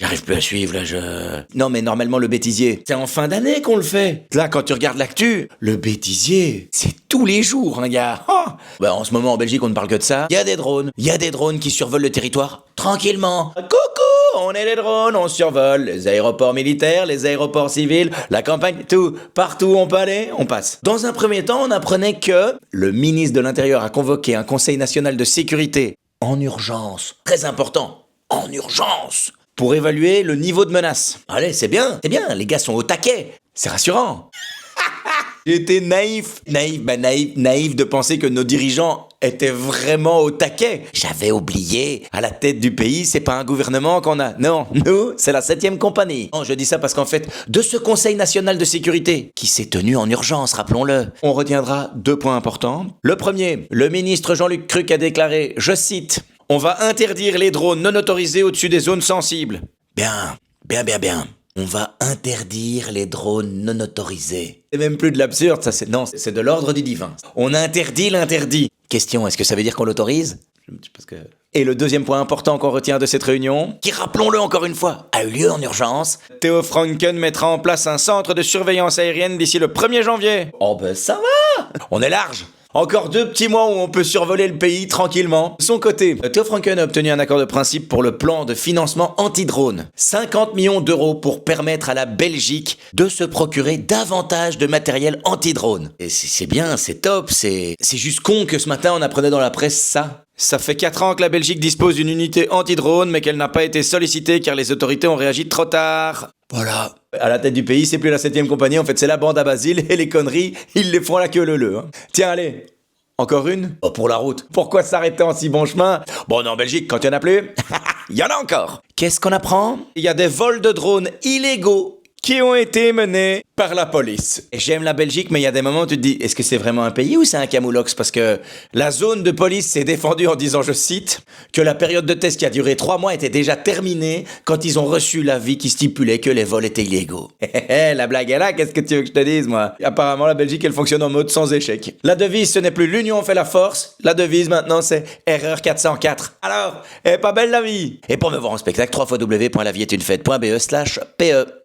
J'arrive plus à suivre, là, Non, mais normalement, le bêtisier, c'est en fin d'année qu'on le fait. Là, quand tu regardes l'actu, le bêtisier, c'est tous les jours, hein, gars. Oh bah, en ce moment, en Belgique, on ne parle que de ça. Il y a des drones. Il y a des drones qui survolent le territoire tranquillement. Coucou, on est les drones, on survole les aéroports militaires, les aéroports civils, la campagne, tout. Partout où on peut aller, on passe. Dans un premier temps, on apprenait que le ministre de l'Intérieur a convoqué un Conseil national de sécurité en urgence. Très important, en urgence, pour évaluer le niveau de menace. Allez, c'est bien, les gars sont au taquet. C'est rassurant. J'étais naïf de penser que nos dirigeants étaient vraiment au taquet. J'avais oublié, à la tête du pays, c'est pas un gouvernement qu'on a. Non, nous, c'est la 7e compagnie. Non, je dis ça parce qu'en fait, de ce Conseil national de sécurité, qui s'est tenu en urgence, rappelons-le, on retiendra 2 points importants. Le premier, le ministre Jean-Luc Cruc a déclaré, je cite, « On va interdire les drones non autorisés au-dessus des zones sensibles. » Bien. On va interdire les drones non autorisés. C'est même plus de l'absurde, ça, c'est de l'ordre du divin. On interdit l'interdit. Question, est-ce que ça veut dire qu'on l'autorise ? Parce que... Et le deuxième point important qu'on retient de cette réunion, qui, rappelons-le encore une fois, a eu lieu en urgence, Theo Franken mettra en place un centre de surveillance aérienne d'ici le 1er janvier. Oh ben ça va ! On est large. Encore 2 petits mois où on peut survoler le pays tranquillement. De son côté, Theo Franken a obtenu un accord de principe pour le plan de financement anti-drone. 50 millions d'euros pour permettre à la Belgique de se procurer davantage de matériel anti-drone. Et c'est bien, c'est top, c'est juste con que ce matin on apprenait dans la presse ça. Ça fait 4 ans que la Belgique dispose d'une unité anti-drone, mais qu'elle n'a pas été sollicitée car les autorités ont réagi trop tard. Voilà. À la tête du pays, c'est plus la 7e compagnie, en fait c'est la bande à Basile, et les conneries, ils les font à la queue leu-leu. Hein. Tiens, allez, encore une ? Oh, pour la route. Pourquoi s'arrêter en si bon chemin ? Bon, en Belgique, quand il y en a plus, il y en a encore. Qu'est-ce qu'on apprend ? Il y a des vols de drones illégaux qui ont été menés par la police. Et j'aime la Belgique, mais il y a des moments où tu te dis, est-ce que c'est vraiment un pays ou c'est un camoulox ? Parce que la zone de police s'est défendue en disant, je cite, que la période de test qui a duré 3 mois était déjà terminée quand ils ont reçu l'avis qui stipulait que les vols étaient illégaux. La blague est là, qu'est-ce que tu veux que je te dise, moi ? Apparemment, la Belgique, elle fonctionne en mode sans échec. La devise, ce n'est plus l'union fait la force. La devise, maintenant, c'est erreur 404. Alors, est pas belle la vie ? Et pour me voir en spectacle, www.lavieetunefête.be/pe